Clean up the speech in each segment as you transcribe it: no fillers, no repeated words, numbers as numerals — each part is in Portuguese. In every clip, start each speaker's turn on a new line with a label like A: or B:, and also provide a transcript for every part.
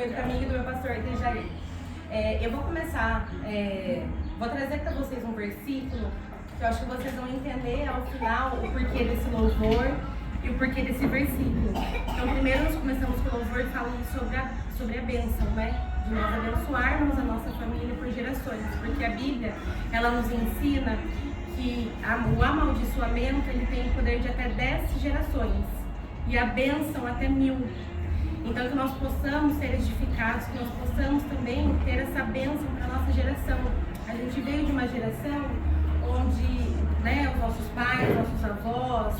A: meio caminho do meu pastor Dejaí. Eu vou começar, vou trazer para vocês um versículo que eu acho que vocês vão entender ao final o porquê desse louvor e o porquê desse versículo. Então, primeiro nós começamos com o louvor falando sobre a bênção, né? De nós abençoarmos a nossa família por gerações, porque a Bíblia, ela nos ensina que o amaldiçoamento, ele tem o poder de até 10 gerações e a bênção até 1000. Então, que nós possamos ser edificados, que nós possamos também ter essa bênção para a nossa geração. A gente veio de uma geração onde, né, os nossos pais, nossos avós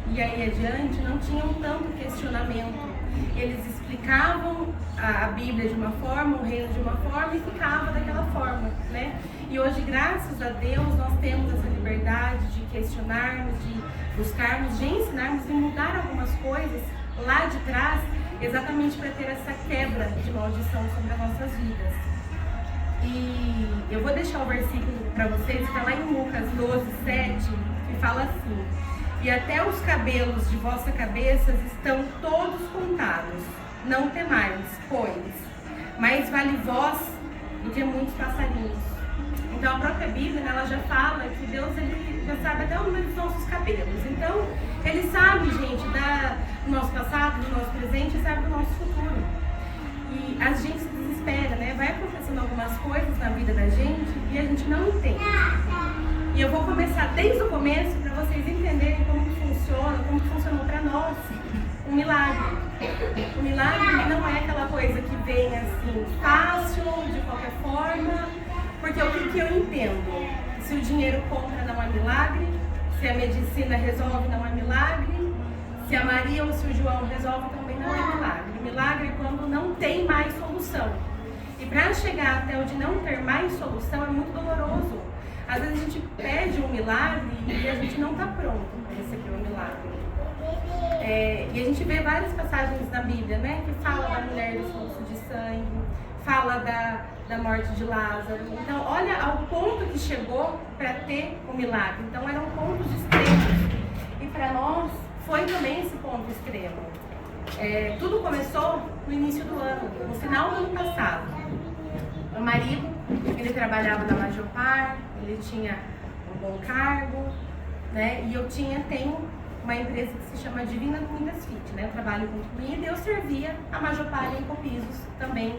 A: e aí adiante não tinham tanto questionamento. Eles explicavam a Bíblia de uma forma, o reino de uma forma e ficava daquela forma, né? E hoje, graças a Deus, nós temos essa liberdade de questionarmos, de buscarmos, de ensinarmos e mudar algumas coisas lá de trás, exatamente para ter essa quebra de maldição sobre as nossas vidas. E eu vou deixar o versículo para vocês, que está lá em Lucas 12, 7, que fala assim: e até os cabelos de vossa cabeça estão todos contados. Não temais, pois mais vale vós do que muitos passarinhos. Então a própria Bíblia, né, ela já fala que Deus, ele já sabe até o número dos nossos cabelos. Então ele sabe, gente, do nosso passado, do nosso presente e sabe do nosso futuro. E a gente se desespera, né? Vai acontecendo algumas coisas na vida da gente e a gente não entende. E eu vou começar desde o começo para vocês entenderem como que funcionou para nós um milagre. O milagre não é aquela coisa que vem assim, fácil, de qualquer forma, porque o que eu entendo? Se o dinheiro compra, não é milagre. Se a medicina resolve, não é milagre. Se a Maria ou se o João resolve, também não é milagre. Milagre é quando não tem mais solução. E para chegar até o de não ter mais solução é muito doloroso. Às vezes a gente pede um milagre e a gente não está pronto para receber um milagre. E a gente vê várias passagens na Bíblia, né, que fala da mulher do fluxo de sangue, fala da morte de Lázaro. Então, olha ao ponto que chegou para ter o milagre. Então, eram pontos extremos. E para nós, foi também esse ponto extremo. Tudo começou no início do ano, no final do ano passado. O marido, ele trabalhava na Majopar, ele tinha um bom cargo, né? E eu tenho uma empresa que se chama Divina Comidas Fit, né? Eu trabalho com comida e eu servia a Majopar em Ecopisos também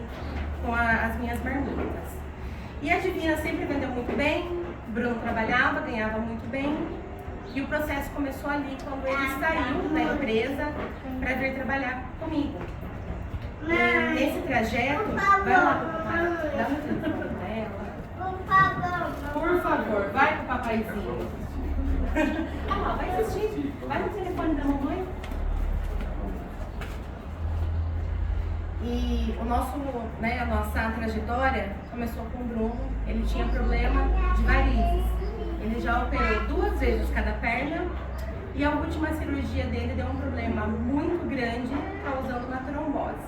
A: com as minhas marmitas. E a Divina sempre vendeu muito bem, o Bruno trabalhava, ganhava muito bem. E o processo começou ali, quando ele saiu da empresa para vir trabalhar comigo. E nesse trajeto, vai lá, papai, dá um telefone pra ela. Por favor, vai com o papaizinho. Ah, vai assistir, vai no telefone da mamãe. E a nossa trajetória começou com o Bruno. Ele tinha problema de varizes. Ele já operou 2 vezes cada perna e a última cirurgia dele deu um problema muito grande, causando uma trombose.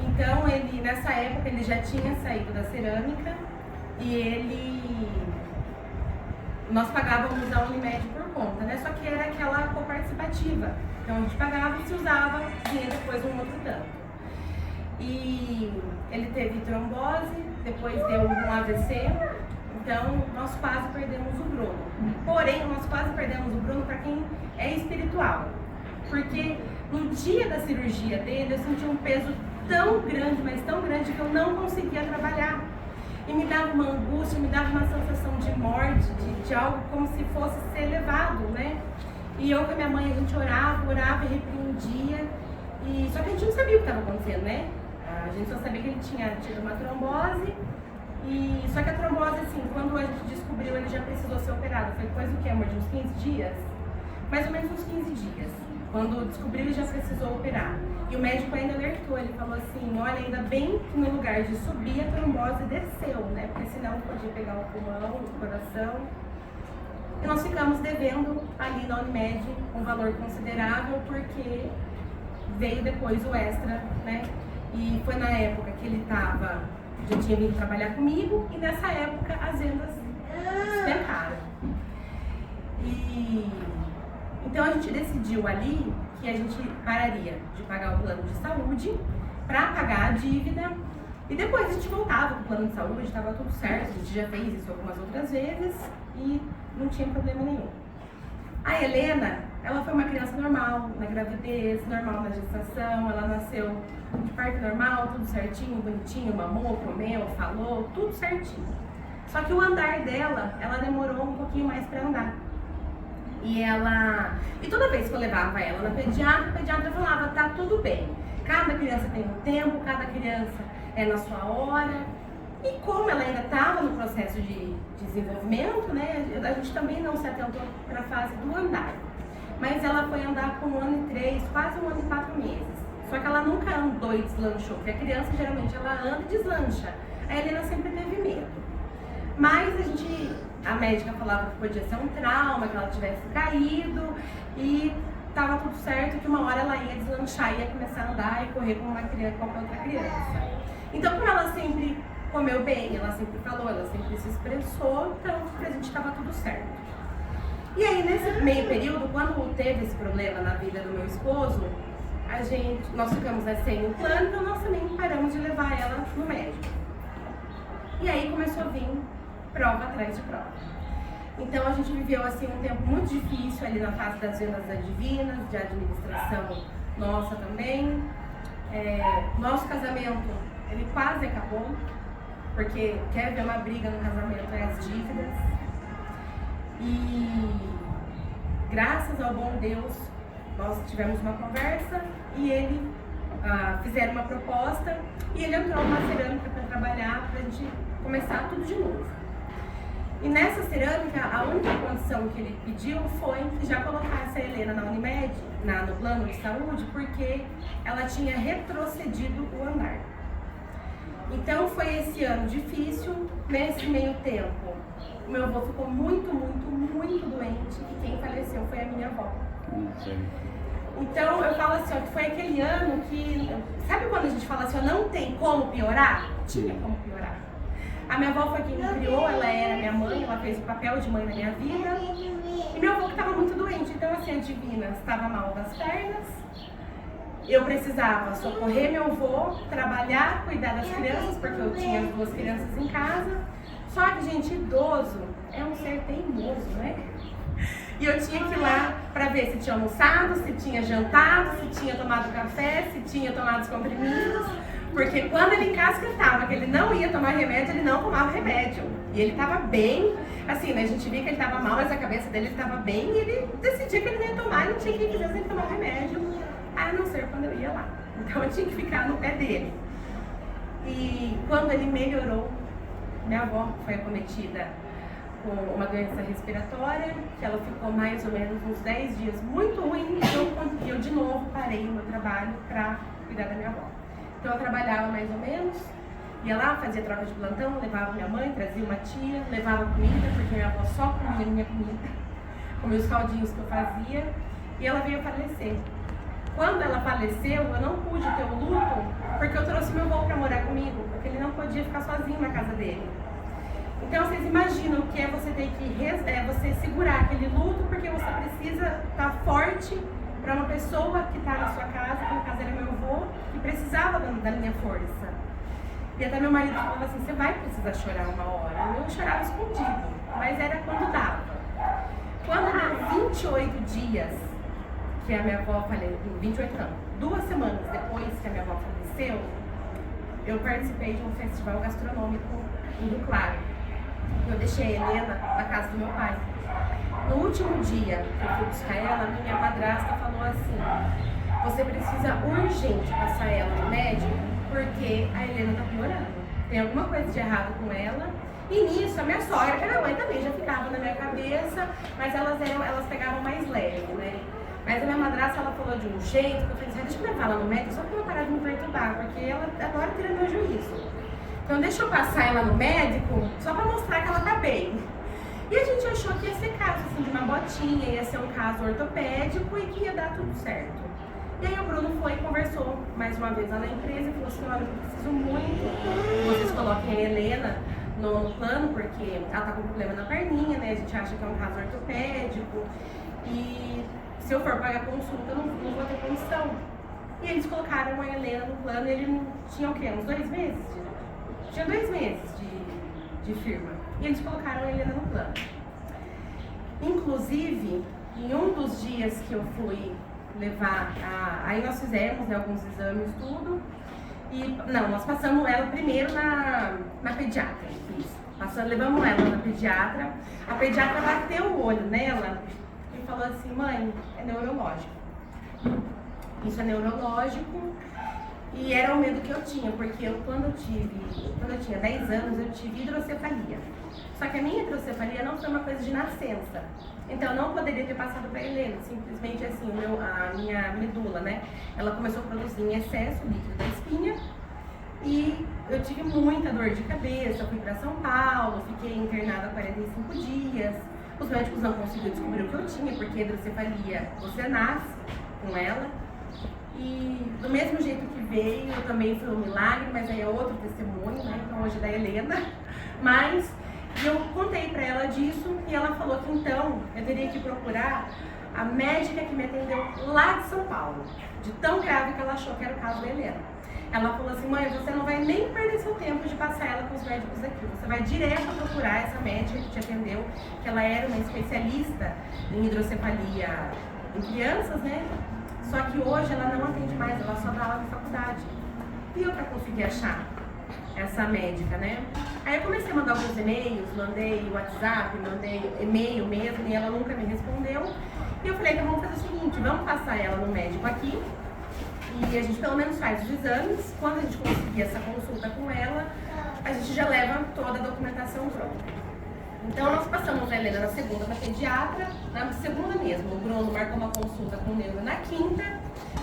A: Então, nessa época, ele já tinha saído da cerâmica e nós pagávamos a Unimed por conta, né? Só que era aquela coparticipativa. Então, a gente pagava e se usava, vinha depois um outro tanto. E ele teve trombose, depois deu um AVC. Então, nós quase perdemos o Bruno. Porém, nós quase perdemos o Bruno para quem é espiritual. Porque no dia da cirurgia dele, eu senti um peso tão grande, mas tão grande, que eu não conseguia trabalhar. E me dava uma angústia, me dava uma sensação de morte, de algo como se fosse ser levado, né? E eu com a minha mãe, a gente orava e repreendia. Só que a gente não sabia o que estava acontecendo, né? A gente só sabia que ele tinha tido uma trombose. Só que a trombose, assim, quando a gente descobriu, ele já precisou ser operado. Foi coisa do que, amor? De uns 15 dias? Mais ou menos uns 15 dias. Quando descobriu, ele já precisou operar. E o médico ainda alertou, ele falou assim: olha, ainda bem que no lugar de subir, a trombose desceu, né? Porque senão podia pegar o pulmão, o coração. E nós ficamos devendo ali na Unimed um valor considerável, porque veio depois o extra, né? E foi na época que ele já tinha vindo trabalhar comigo, e nessa época as vendas despencaram. Então a gente decidiu ali que a gente pararia de pagar o plano de saúde para pagar a dívida. E depois a gente voltava com o plano de saúde, estava tudo certo, a gente já fez isso algumas outras vezes e não tinha problema nenhum. A Helena, ela foi uma criança normal na gravidez, normal na gestação, ela nasceu de parto normal, tudo certinho, bonitinho, mamou, comeu, falou, tudo certinho. Só que o andar dela, ela demorou um pouquinho mais para andar. E toda vez que eu levava ela na pediatra, a pediatra falava, tá tudo bem. Cada criança tem um tempo, cada criança é na sua hora. E como ela ainda estava no processo de desenvolvimento, né, a gente também não se atentou para a fase do andar. Mas ela foi andar com 1 ano e 3, quase 1 ano e 4 meses. Só que ela nunca andou e deslanchou, porque a criança geralmente ela anda e deslancha. A Helena sempre teve medo. Mas a médica falava que podia ser um trauma, que ela tivesse caído e estava tudo certo, que uma hora ela ia deslanchar, ia começar a andar e correr como uma criança, qualquer outra criança. Então, como ela sempre comeu bem, ela sempre falou, ela sempre se expressou, então pra gente estava tudo certo. E aí, nesse meio período, quando teve esse problema na vida do meu esposo, nós ficamos sem o plano, então nós também paramos de levar ela no médico. E aí começou a vir prova atrás de prova. Então a gente viveu assim um tempo muito difícil ali na fase das vendas divinas, de administração nossa também. Nosso casamento, ele quase acabou, porque quer ver uma briga no casamento, é as dívidas. E graças ao bom Deus, nós tivemos uma conversa e ele fizeram uma proposta e ele entrou numa cerâmica para trabalhar, para a gente começar tudo de novo. E nessa cerâmica, a única condição que ele pediu foi que já colocasse a Helena na Unimed, no plano de saúde, porque ela tinha retrocedido o andar. Então foi esse ano difícil. Nesse meio tempo, o meu avô ficou muito, muito, muito doente e quem faleceu foi a minha avó. Então eu falo assim, ó, que foi aquele ano que, sabe quando a gente fala assim, ó, não tem como piorar? Tinha como piorar. A minha avó foi quem me criou, ela era minha mãe, ela fez o papel de mãe na minha vida. E meu avô que estava muito doente, então assim, a Divina estava mal das pernas. Eu precisava socorrer meu avô, trabalhar, cuidar das crianças, porque eu tinha as 2 crianças em casa. Só que, gente, idoso é um ser teimoso, né? E eu tinha que ir lá para ver se tinha almoçado, se tinha jantado, se tinha tomado café, se tinha tomado os comprimidos. Porque quando ele encasquetava que ele não ia tomar remédio, ele não tomava remédio. E ele estava bem, assim, né? A gente via que ele estava mal, mas a cabeça dele estava bem e ele decidia que ele não ia tomar e não tinha quem quisesse ele tomar remédio, a não ser quando eu ia lá. Então eu tinha que ficar no pé dele. E quando ele melhorou, minha avó foi acometida com uma doença respiratória, que ela ficou mais ou menos uns 10 dias muito ruim, e eu de novo parei o meu trabalho para cuidar da minha avó. Então eu trabalhava mais ou menos, ia lá, fazia troca de plantão, levava minha mãe, trazia uma tia, levava comida, porque minha avó só comia minha comida, comia os caldinhos que eu fazia, e ela veio a falecer. Quando ela faleceu, eu não pude ter o luto, porque eu trouxe meu avô para morar comigo, porque ele não podia ficar sozinho na casa dele. Então vocês imaginam o que é você ter que você segurar aquele luto, porque você precisa estar forte para uma pessoa que está na sua casa, que no caso era meu avô, que precisava da minha força. E até meu marido falava assim, você vai precisar chorar uma hora. Eu chorava escondido, mas era quando dava. Quando deu 28 dias que a minha avó faleceu, 28 não, 2 semanas depois que a minha avó faleceu, eu participei de um festival gastronômico em Rio Claro. Eu deixei a Helena na casa do meu pai. No último dia que eu fui buscar ela, minha madrasta falou assim, você precisa urgente passar ela no médico, porque a Helena tá piorando. Tem alguma coisa de errado com ela. E nisso, a minha sogra, que a minha mãe também já ficava na minha cabeça, mas elas pegavam mais leve, né? Mas a minha madrasta, ela falou de um jeito, que eu falei assim, deixa eu levar ela no médico, só pra ela parar de me perturbar, porque ela adora tirar meu juízo. Então deixa eu passar ela no médico, só pra mostrar que ela tá bem. E a gente achou que ia ser caso assim, de uma botinha, ia ser um caso ortopédico e que ia dar tudo certo. E aí o Bruno foi e conversou mais uma vez lá na empresa e falou assim, olha, eu preciso muito que vocês coloquem a Helena no plano, porque ela tá com problema na perninha, né? A gente acha que é um caso ortopédico. E se eu for pagar consulta, eu não vou ter condição. E eles colocaram a Helena no plano e ele não tinha o quê? Uns 2 meses? Tinha 2 meses de firma. E eles colocaram a Helena no plano. Inclusive, em um dos dias que eu fui levar, aí nós fizemos, né, alguns exames, tudo. Nós passamos ela primeiro na pediatra. Isso. Levamos ela na pediatra. A pediatra bateu o olho nela e falou assim: mãe, é neurológico. Isso é neurológico. E era o medo que eu tinha, porque quando eu tinha 10 anos, eu tive hidrocefalia. Só que a minha hidrocefalia não foi uma coisa de nascença. Então, eu não poderia ter passado para a Helena. Simplesmente assim, a minha medula, né? Ela começou a produzir em excesso líquido da espinha. E eu tive muita dor de cabeça. Eu fui para São Paulo, fiquei internada 45 dias. Os médicos não conseguiram descobrir o que eu tinha, porque a hidrocefalia, você nasce com ela. E do mesmo jeito que veio, também foi um milagre, mas aí é outro testemunho, né? Então hoje é da Helena. Mas eu contei pra ela disso e ela falou que então eu teria que procurar a médica que me atendeu lá de São Paulo, de tão grave que ela achou que era o caso da Helena. Ela falou assim: mãe, você não vai nem perder seu tempo de passar ela com os médicos aqui. Você vai direto procurar essa médica que te atendeu, que ela era uma especialista em hidrocefalia em crianças, né? Só que hoje ela não atende mais, ela só dá aula na faculdade. E eu pra conseguir achar essa médica, né? Aí eu comecei a mandar alguns e-mails, mandei WhatsApp, mandei e-mail mesmo, e ela nunca me respondeu. E eu falei: então vamos fazer o seguinte, vamos passar ela no médico aqui, e a gente pelo menos faz os exames. Quando a gente conseguir essa consulta com ela, a gente já leva toda a documentação pronta. Então nós passamos a Helena na segunda na pediatra, na segunda mesmo. O Bruno marcou uma consulta com o neuro na quinta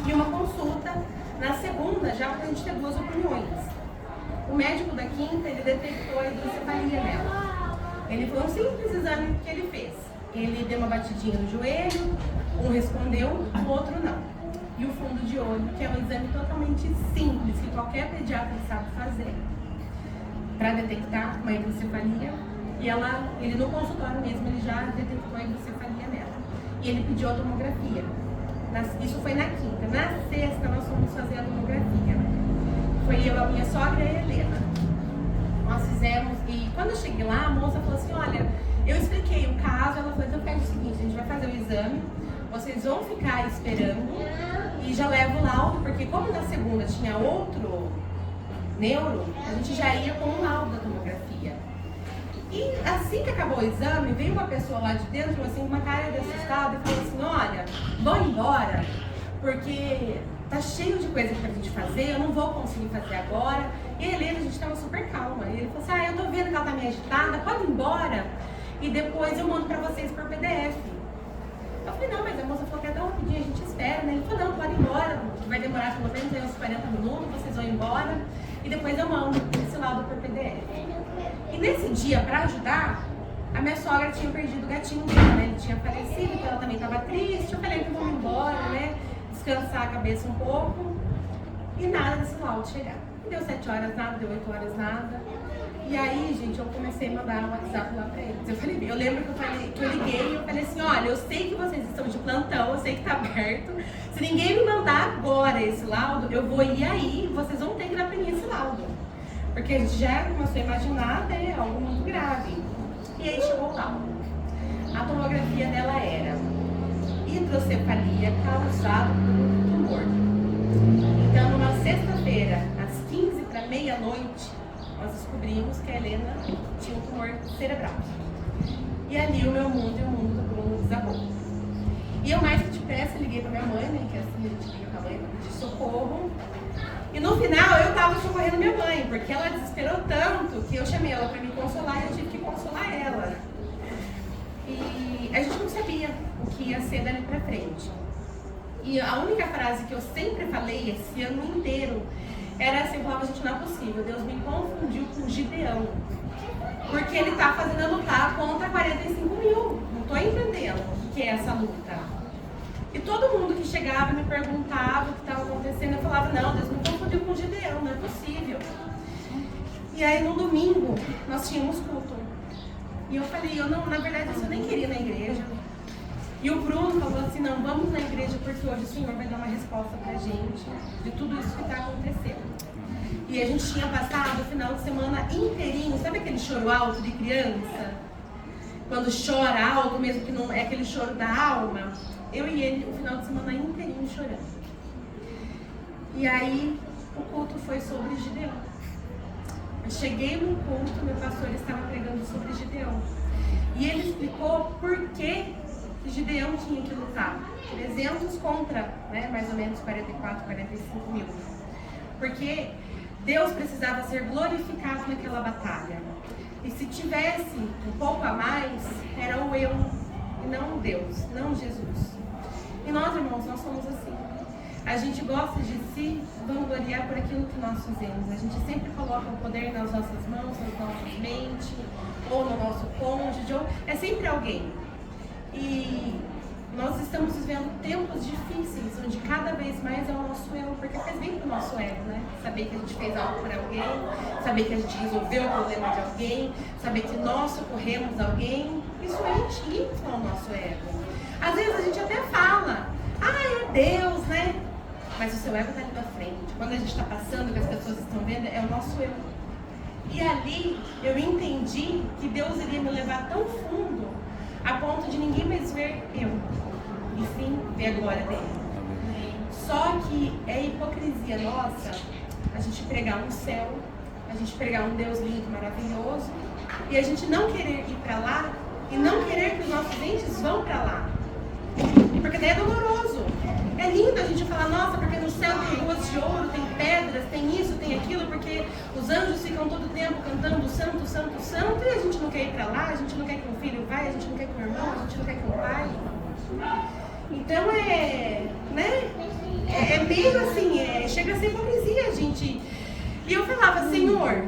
A: e uma consulta na segunda, já para a gente ter 2 opiniões. O médico da quinta, ele detectou a hidrocefalia nela. Ele foi um simples exame que ele fez. Ele deu uma batidinha no joelho, um respondeu, o outro não. E o fundo de olho, que é um exame totalmente simples, que qualquer pediatra sabe fazer para detectar uma hidrocefalia. E ele no consultório mesmo, ele já detectou a hidrocefalia nela. E ele pediu a tomografia. Isso foi na quinta. Na sexta, nós fomos fazer a tomografia. Foi eu, a minha sogra e a Helena. Nós fizemos, e quando eu cheguei lá, a moça falou assim: olha, eu expliquei o caso. Ela falou: então faz o seguinte, a gente vai fazer o exame, vocês vão ficar esperando e já levo o laudo, porque como na segunda tinha outro neuro, a gente já ia com o laudo da tomografia. E assim que acabou o exame, veio uma pessoa lá de dentro, assim, com uma cara de assustada, e falou assim: olha, vão embora, porque tá cheio de coisa pra gente fazer, eu não vou conseguir fazer agora. E a Helena, a gente tava super calma. E ele falou assim: eu tô vendo que ela tá meio agitada, pode ir embora, e depois eu mando pra vocês por PDF. Eu falei: não, mas a moça falou que é tão rapidinho, a gente espera, né? Ele falou: não, pode ir embora, que vai demorar pelo menos uns 40 minutos, vocês vão embora, e depois eu mando esse laudo por PDF. E nesse dia, para ajudar, a minha sogra tinha perdido o gatinho dela, né? Ele tinha falecido, então ela também estava triste. Eu falei que vamos embora, né? Descansar a cabeça um pouco. E nada desse laudo chegar. Deu 7 horas nada, deu 8 horas nada. E aí, gente, eu comecei a mandar um WhatsApp lá pra eles. Eu lembro que eu liguei e eu falei assim: olha, eu sei que vocês estão de plantão, eu sei que tá aberto. Se ninguém me mandar agora esse laudo, eu vou ir aí e vocês vão ter que dar pra mim esse laudo. Porque a gente já começou a imaginar, né, algo muito grave. E aí chegou o laudo. A tomografia dela era hidrocefalia causada por um tumor. Então, numa sexta-feira, às 15 para meia-noite, nós descobrimos que a Helena tinha um tumor cerebral. E ali o meu mundo e o mundo do Bruno desabou. E eu mais que depressa liguei pra minha mãe, né, que assim a gente liga pra mãe pra pedir socorro. E no final eu tava socorrendo minha mãe, porque ela desesperou tanto que eu chamei ela pra me consolar e eu tive que consolar ela. E a gente não sabia o que ia ser dali pra frente. E a única frase que eu sempre falei esse ano inteiro era assim: eu falava: gente, não é possível, Deus me confundiu com Gideão. Porque ele tá fazendo a lutar contra 45 mil. Não tô entendendo o que é essa luta. E todo mundo que chegava me perguntava o que estava acontecendo, eu falava: não, Deus me confundiu com Gideão, não é possível. E aí no domingo nós tínhamos culto. E eu falei: na verdade eu nem queria ir na igreja. E o Bruno falou assim, não, vamos na igreja porque hoje o Senhor vai dar uma resposta pra gente de tudo isso que está acontecendo. E a gente tinha passado o final de semana inteirinho, sabe aquele choro alto de criança? Quando chora alto, mesmo que não é aquele choro da alma. Eu e ele, o final de semana inteirinho chorando. E aí, o culto foi sobre Gideão. Eu cheguei no culto, meu pastor estava pregando sobre Gideão. E ele explicou por que Gideão tinha que lutar. 300 contra, né, mais ou menos 44, 45 mil. Porque Deus precisava ser glorificado naquela batalha. E se tivesse um pouco a mais, era o eu e não Deus, não Jesus. E nós, irmãos, nós somos assim. A gente gosta de se vangloriar por aquilo que nós fizemos. A gente sempre coloca o poder nas nossas mãos, nas nossas mentes, ou no nosso cônjuge, ou é sempre alguém. E nós estamos vivendo tempos difíceis, onde cada vez mais é o nosso eu, porque faz bem pro nosso ego, né? Saber que a gente fez algo por alguém, saber que a gente resolveu o problema de alguém, saber que nós socorremos alguém, isso infla o nosso ego. Às vezes a gente até fala, é Deus, né? Mas o seu ego está ali na frente. Quando a gente está passando, que as pessoas estão vendo, é o nosso eu. E ali eu entendi que Deus iria me levar tão fundo a ponto de ninguém mais ver eu, e sim ver a glória dele. Só que é hipocrisia nossa a gente pregar um céu, a gente pregar um Deus lindo, maravilhoso, e a gente não querer ir para lá e não querer que os nossos entes vão para lá. Porque daí é doloroso. É lindo a gente falar, nossa, porque no céu tem ruas de ouro, tem pedras, tem isso, tem aquilo, porque os anjos ficam todo o tempo cantando santo, santo, santo, e a gente não quer ir para lá, a gente não quer que um filho vá, a gente não quer que um irmão, a gente não quer que um pai. Então é meio assim, chega a ser hipocrisia, gente. E eu falava, Senhor,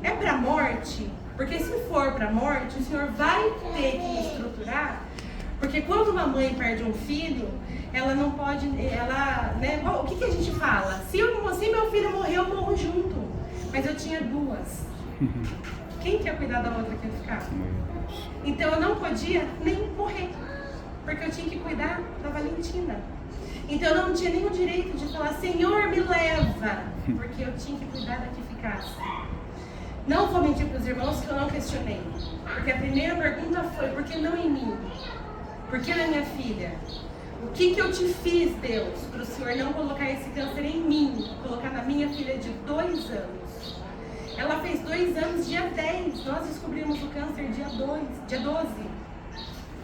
A: é para morte? Porque se for para morte, o Senhor vai ter que me estruturar. Porque quando uma mãe perde um filho, ela não pode, o que a gente fala? Se meu filho morrer, eu morro junto. Mas eu tinha duas. Quem quer cuidar da outra que ia ficar? Então eu não podia nem morrer, porque eu tinha que cuidar da Valentina. Então eu não tinha nem o direito de falar, Senhor, me leva, porque eu tinha que cuidar da que ficasse. Não vou mentir para os irmãos que eu não questionei, porque a primeira pergunta foi, por que não em mim? Por que na minha filha? O que eu te fiz, Deus, para o Senhor não colocar esse câncer em mim, colocar na minha filha de 2 anos? Ela fez 2 anos dia 10, nós descobrimos o câncer dia 12.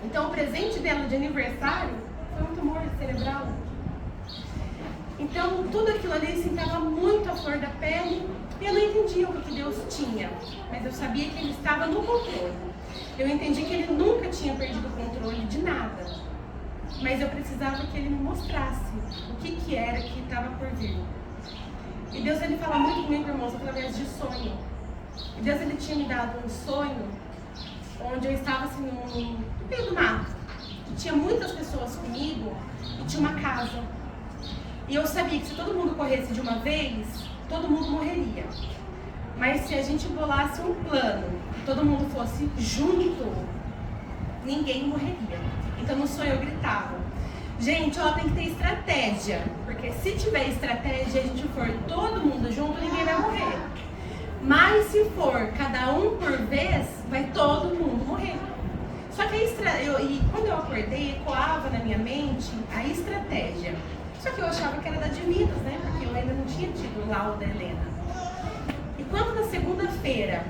A: Então o presente dela de aniversário foi um tumor cerebral. Então tudo aquilo ali se estava muito à flor da pele e eu não entendia o que Deus tinha, mas eu sabia que Ele estava no controle. Eu entendi que Ele nunca tinha perdido o controle de nada, mas eu precisava que Ele me mostrasse o que era que estava por vir. E Deus, Ele fala muito comigo, irmãos, através de sonho. E Deus, Ele tinha me dado um sonho onde eu estava assim no meio do mato. E tinha muitas pessoas comigo e tinha uma casa. E eu sabia que se todo mundo corresse de uma vez, todo mundo morreria. Mas se a gente bolasse um plano e todo mundo fosse junto, ninguém morreria. Então no sonho eu gritava, gente, tem que ter estratégia, porque se tiver estratégia e a gente for todo mundo junto, ninguém vai morrer. Mas se for cada um por vez, vai todo mundo morrer. Só que quando eu acordei, ecoava na minha mente a estratégia. Só que eu achava que era da Divinas, né? Porque eu ainda não tinha tido o laudo da Helena. E quando na segunda-feira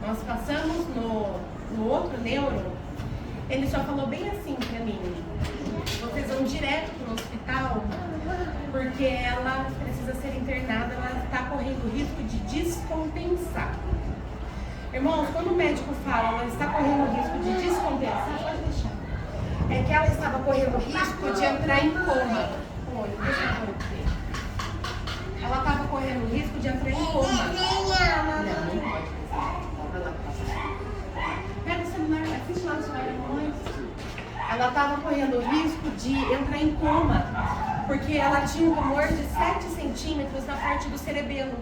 A: nós passamos no outro neuro, ele só falou bem assim pra mim, vocês vão direto pro hospital, porque ela precisa ser internada, ela está correndo risco de descompensar. Irmãos, quando o médico fala, ela está correndo risco de descompensar, pode deixar. É que ela estava correndo risco de entrar em coma. Olha, deixa eu ver aqui. Ela estava correndo risco de entrar em coma. Não pode. Pega o celular, assiste lá o celular da mamãe. Ela estava correndo risco de entrar em coma, porque ela tinha um tumor de 7 centímetros na parte do cerebelo.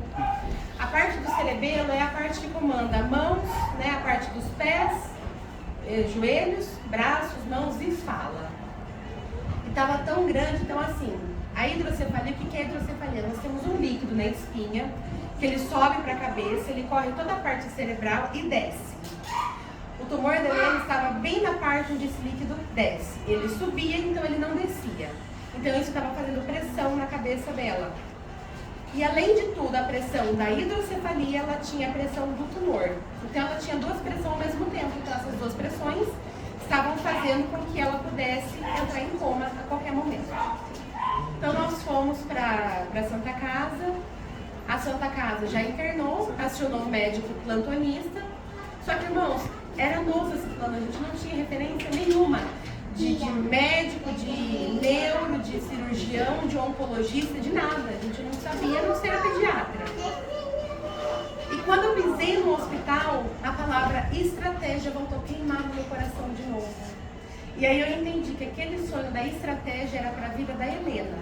A: A parte do cerebelo é a parte que comanda mãos, né, a parte dos pés, joelhos, braços, mãos e fala. estava tão grande, então assim, a hidrocefalia, o que é hidrocefalia? Nós temos um líquido na espinha, que ele sobe para a cabeça, ele corre toda a parte cerebral e desce. O tumor da Helena estava bem na parte onde esse líquido desce. Ele subia, então ele não descia. Então isso estava fazendo pressão na cabeça dela. E além de tudo, a pressão da hidrocefalia, ela tinha a pressão do tumor. Então ela tinha duas pressões ao mesmo tempo. Então essas duas pressões estavam fazendo com que ela pudesse entrar em coma a qualquer momento. Então nós fomos para a Santa Casa. A Santa Casa já internou, acionou um médico plantonista. Só que, irmãos, era novo esse plano, a gente não tinha referência nenhuma de médico, de neuro, de cirurgião, de oncologista, de nada. A gente não sabia, a não ser a pediatra. E quando eu pisei no hospital, a palavra estratégia voltou a queimar no meu coração de novo. E aí eu entendi que aquele sonho da estratégia era para a vida da Helena.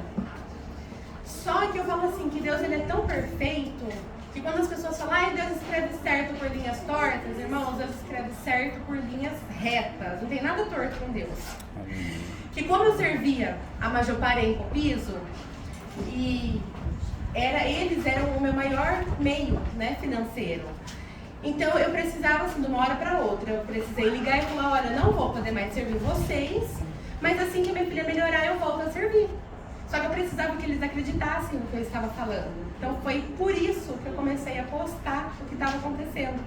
A: Só que eu falo assim, que Deus ele é tão perfeito, que quando as pessoas falam, ai, Deus escreve certo por linhas tortas, irmãos, Deus escreve certo por linhas retas. Não tem nada torto com Deus. Que como eu servia a Majopar em Copiso, e eles eram o meu maior meio, né, financeiro. Então eu precisava assim, de uma hora para outra. Eu precisei ligar e falar, olha, eu não vou poder mais servir vocês, mas assim que a minha filha melhorar, eu volto a servir. Só que eu precisava que eles acreditassem no que eu estava falando. Então foi por isso que eu comecei a postar o que estava acontecendo.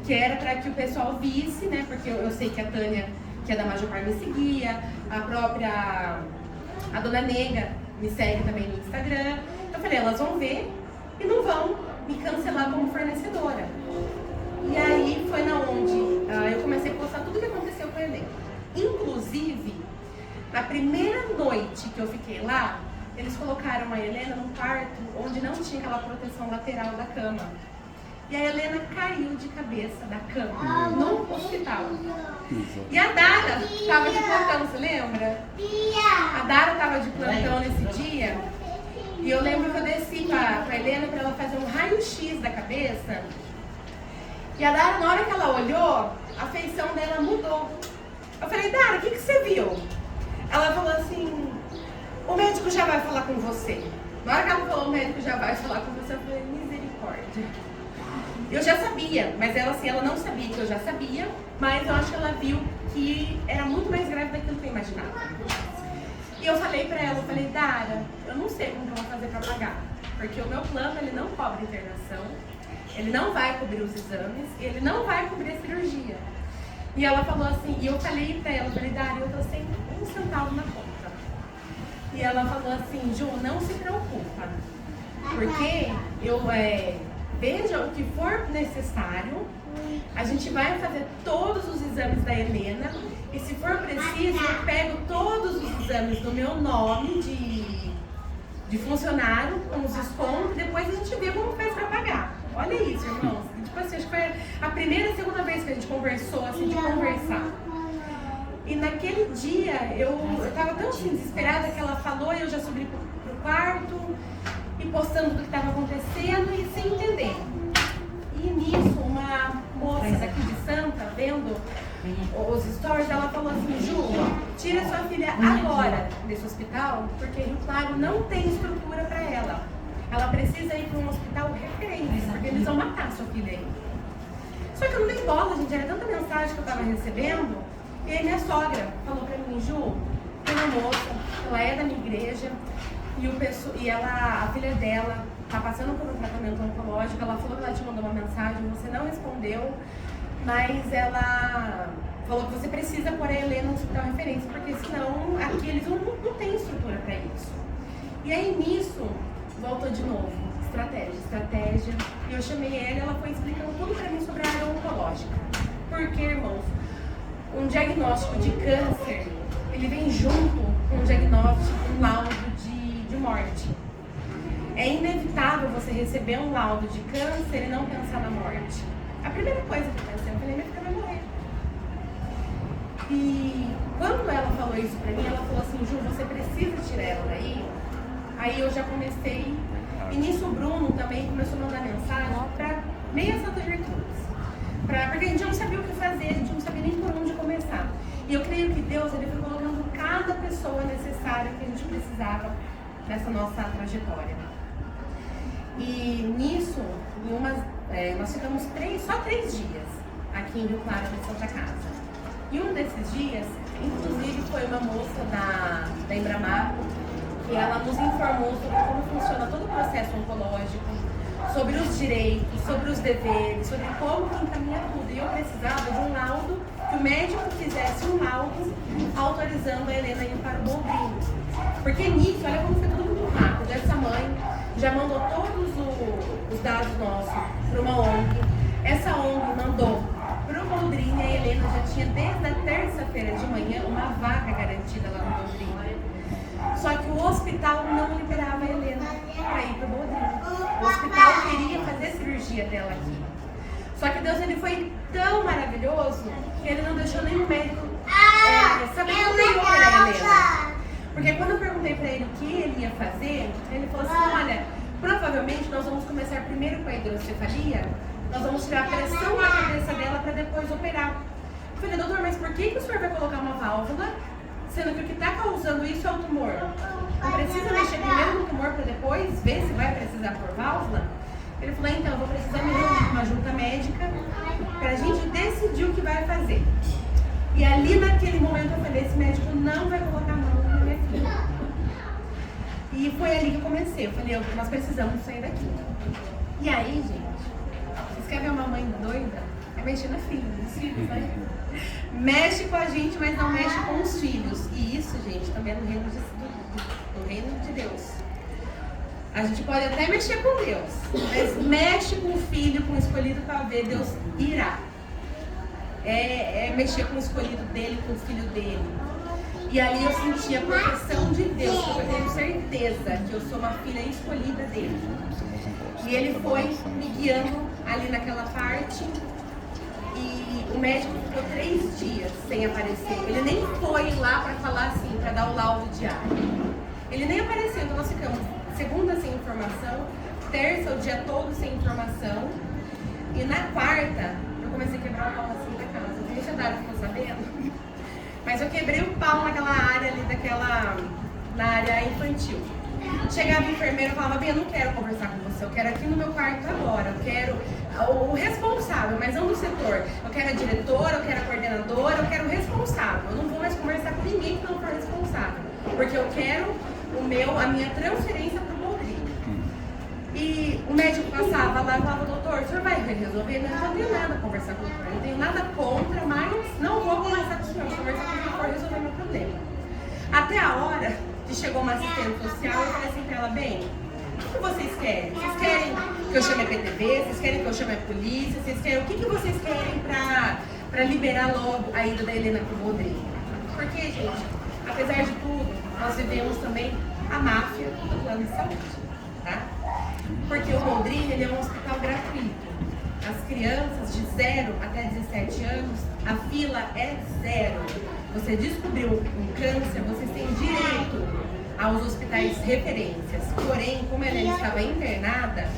A: Que era para que o pessoal visse, né? Porque eu sei que a Tânia, que é da Majopar, me seguia. A Dona Nega me segue também no Instagram. Eu falei, elas vão ver e não vão me cancelar como fornecedora. E aí foi na onde eu comecei a postar tudo o que aconteceu com a Helena. Inclusive, na primeira noite que eu fiquei lá, eles colocaram a Helena num quarto onde não tinha aquela proteção lateral da cama. E a Helena caiu de cabeça da cama, no hospital. E a Dara estava de plantão, você lembra? A Dara estava de plantão nesse dia. E eu lembro que eu desci pra Helena para ela fazer um raio-x da cabeça. E a Dara, na hora que ela olhou, a feição dela mudou. Eu falei, Dara, o que você viu? Ela falou assim, o médico já vai falar com você. Na hora que ela falou, o médico já vai falar com você, eu falei, misericórdia. Eu já sabia, mas ela assim, ela não sabia que eu já sabia, mas eu acho que ela viu que era muito mais grave daquilo que eu imaginava. E eu falei pra ela, eu falei, Dara, eu não sei como que eu vou fazer pra pagar, porque o meu plano, ele não cobre internação, ele não vai cobrir os exames, ele não vai cobrir a cirurgia. E ela falou assim, e eu falei pra ela, eu falei, Dara, eu tô sem um centavo na conta. E ela falou assim, Ju, não se preocupa, porque eu veja o que for necessário, a gente vai fazer todos os exames da Helena, e se for preciso, eu pego todos os exames do meu nome de funcionário, com os descontos, e depois a gente vê como faz pra pagar. Olha isso, irmãos. Tipo assim, acho que foi a primeira e segunda vez que a gente conversou, assim, de conversar. E naquele dia, eu tava tão assim, desesperada que ela falou, e eu já subi pro quarto, e postando tudo que estava acontecendo, e sem entender. E nisso, uma moça daqui de Santa, vendo os stories, ela falou assim, Ju, tira sua filha agora desse hospital, porque Rio Claro não tem estrutura para ela. Ela precisa ir para um hospital referência, porque eles vão matar sua filha aí. Só que eu não dei bola, gente, era tanta mensagem que eu estava recebendo. E aí minha sogra falou para mim, Ju, tem uma moça, ela é da minha igreja, e a filha dela está passando por um tratamento oncológico. Ela falou que ela te mandou uma mensagem, você não respondeu, mas ela falou que você precisa pôr a Helena no hospital referência, porque senão aqui eles não têm estrutura para isso. E aí nisso, voltou de novo, estratégia. E eu chamei ela e ela foi explicando tudo para mim sobre a área oncológica. Porque, irmãos, um diagnóstico de câncer, ele vem junto com um diagnóstico, um laudo de morte. É inevitável você receber um laudo de câncer e não pensar na morte. A primeira coisa que eu pensei, eu falei, minha filha vai morrer. E quando ela falou isso pra mim, ela falou assim, Ju, você precisa tirar ela daí. Aí eu já comecei, e nisso o Bruno também começou a mandar mensagem pra meia Santa Gertrudes. Porque a gente não sabia o que fazer, a gente não sabia nem por onde começar. E eu creio que Deus, ele foi colocando cada pessoa necessária que a gente precisava nessa nossa trajetória. E nisso, nós ficamos só 3 dias aqui em Rio Claro, de Santa Casa. E um desses dias, inclusive, foi uma moça da Embramaco, que ela nos informou sobre como funciona todo o processo oncológico, sobre os direitos, sobre os deveres, sobre como que encaminha tudo. E eu precisava de um laudo, que o médico fizesse um laudo autorizando a Helena a ir para o Boldrini. Porque nisso, olha como foi tudo muito rápido. Essa mãe já mandou todos os dados nossos para uma ONG. Essa ONG mandou para o Boldrini. A Helena já tinha desde a terça-feira de manhã uma vaga garantida lá no Boldrini. Só que o hospital não liberava a Helena para ir para o Boldrini. O hospital queria fazer a cirurgia dela aqui. Só que Deus, ele foi tão maravilhoso que ele não deixou nenhum médico saber como ia operar a Helena. Porque quando eu perguntei para ele o que ele ia fazer, ele falou assim, olha, provavelmente nós vamos começar primeiro com a hidrocefalia, nós vamos tirar a pressão da cabeça dela para depois operar. Eu falei, doutor, mas por que o senhor vai colocar uma válvula, sendo que o que está causando isso é o tumor? Não precisa mexer primeiro no tumor para depois ver se vai precisar por válvula? Ele falou, então, eu vou precisar me reunir com uma junta médica para a gente decidir o que vai fazer. E ali naquele momento eu falei, esse médico não vai colocar a mão na minha filha. E foi ali que eu comecei, eu falei, nós precisamos sair daqui. E aí, gente, vocês querem ver uma mãe doida? É mexer na filha, nos filhos, né? Mexe com a gente, mas não mexe com os filhos. E isso, gente, também é no reino de Deus. A gente pode até mexer com Deus, mas mexe com o filho, com o escolhido para ver, Deus irá. É mexer com o escolhido dele, com o filho dele. E ali eu senti a proteção de Deus, porque eu tenho certeza que eu sou uma filha escolhida dele. E ele foi me guiando ali naquela parte. E o médico ficou 3 dias sem aparecer. Ele nem foi lá para falar assim, para dar o laudo diário. Ele nem apareceu, então nós ficamos segunda sem informação, terça o dia todo sem informação. E na quarta, eu comecei a quebrar o pau assim da casa. O veterinário ficou sabendo. Mas eu quebrei o pau naquela área ali, na área infantil. Chegava o enfermeiro e falava, bem, eu não quero conversar com você, eu quero aqui no meu quarto agora, eu quero o responsável, mas não do setor. Eu quero a diretora, eu quero a coordenadora, eu quero o responsável. Eu não vou mais conversar com ninguém que não for responsável, porque eu quero a minha transferência para o Boldrini. E o médico passava lá e falava, doutor, o senhor vai resolver? Eu não tenho nada a conversar com o doutor, não tenho nada contra, mas não vou conversar com o senhor, conversar com quem for resolver meu problema. Até a hora que chegou uma assistente social, eu falei assim pra ela, bem, o que vocês querem? Vocês querem que eu chame a PTV? Vocês querem que eu chame a polícia? Vocês querem, o que vocês querem pra liberar logo a ida da Helena pro Boldrini? Porque, gente, apesar de tudo, nós vivemos também a máfia do plano de saúde, tá? Porque o Boldrini, ele é um hospital gratuito. As crianças de 0 até 17 anos, a fila é 0. Você descobriu um câncer, você tem direito aos hospitais referências. Porém, como a Helena estava internada,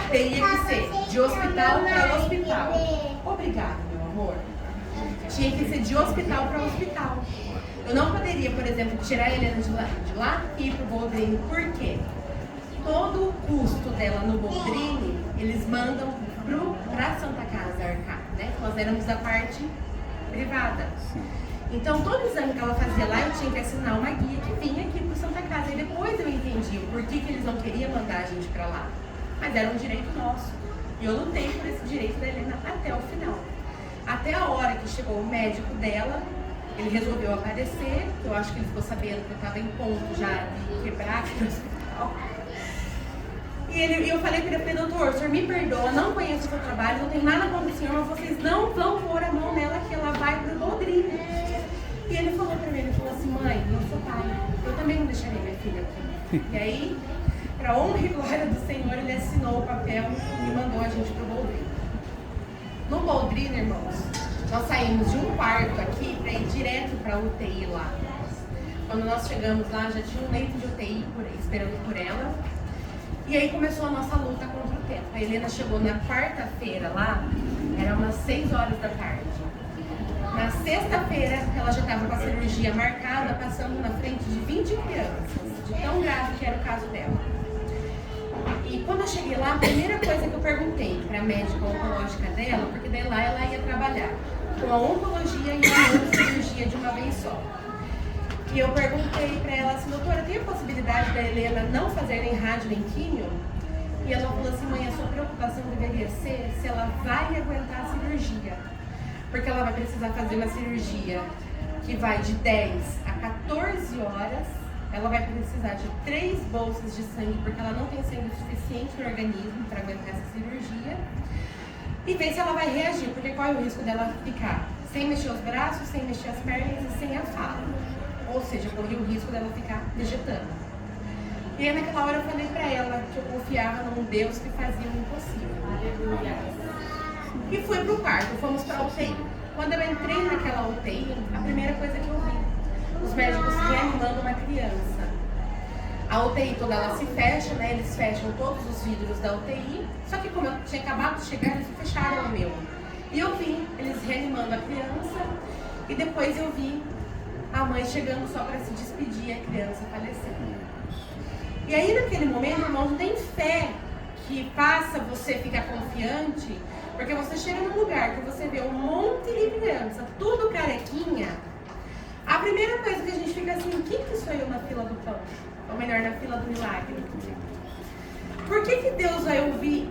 A: teria que ser de hospital para hospital. Obrigada, meu amor. Tinha que ser de hospital para hospital. Eu não poderia, por exemplo, tirar a Helena de lá e ir para o Boldrini. Por quê? Todo o custo dela no Boldrini, eles mandam para Santa Casa arcar, né? Nós éramos da parte privada. Então, todo exame que ela fazia lá, eu tinha que assinar uma guia que vinha aqui para Santa Casa. E depois eu entendi o porquê que eles não queriam mandar a gente para lá. Mas era um direito nosso. E eu lutei por esse direito da Helena até o final. Até a hora que chegou o médico dela, ele resolveu aparecer. Eu acho que ele ficou sabendo que eu estava em ponto já de quebrar aqui no hospital. E eu falei para ele, doutor, o senhor me perdoa, não conheço o seu trabalho, não tenho nada contra o senhor, mas vocês não vão pôr a mão nela que ela vai para o Boldrini. E ele falou para mim, ele falou assim, mãe, eu sou pai, eu também não deixaria minha filha aqui. E aí, para honra e glória do Senhor, ele assinou o papel e mandou a gente para o Boldrini. No Boldrini, irmãos, nós saímos de um quarto aqui para ir direto para a UTI lá. Quando nós chegamos lá, já tinha um leito de UTI esperando por ela. E aí começou a nossa luta contra o tempo. A Helena chegou na quarta-feira lá, era umas 6 horas da tarde. Na sexta-feira, ela já estava com a cirurgia marcada, passando na frente de 20 crianças, de tão grave que era o caso dela. E quando eu cheguei lá, a primeira coisa que eu perguntei para a médica oncológica dela, porque daí lá ela ia trabalhar com a oncologia e a neurocirurgia de uma vez só. E eu perguntei para ela assim, doutora, tem a possibilidade da Helena não fazer nem rádio nem químio? E ela falou assim, mãe, a sua preocupação deveria ser se ela vai aguentar a cirurgia. Porque ela vai precisar fazer uma cirurgia que vai de 10 a 14 horas. Ela vai precisar de 3 bolsas de sangue, porque ela não tem sangue suficiente no organismo para aguentar essa cirurgia. E ver se ela vai reagir, porque qual é o risco dela ficar sem mexer os braços, sem mexer as pernas e sem a fala. Ou seja, corria o risco dela ficar vegetando. E aí naquela hora eu falei pra ela que eu confiava num Deus que fazia o impossível. Aleluia. E fui pro quarto, fomos pra UTI. Quando eu entrei naquela UTI, a primeira coisa que eu vi, os médicos reanimando uma criança. A UTI toda ela se fecha, né? Eles fecham todos os vidros da UTI. Só que como eu tinha acabado de chegar, eles fecharam o meu. E eu vi eles reanimando a criança. E depois eu vi a mãe chegando só para se despedir, a criança falecendo. E aí naquele momento, irmão, não tem fé que faça você ficar confiante, porque você chega num lugar que você vê um monte de criança, tudo carequinha. A primeira coisa que a gente fica assim, quem que sou eu na fila do pão? Ou melhor, na fila do milagre? Por que Deus vai ouvir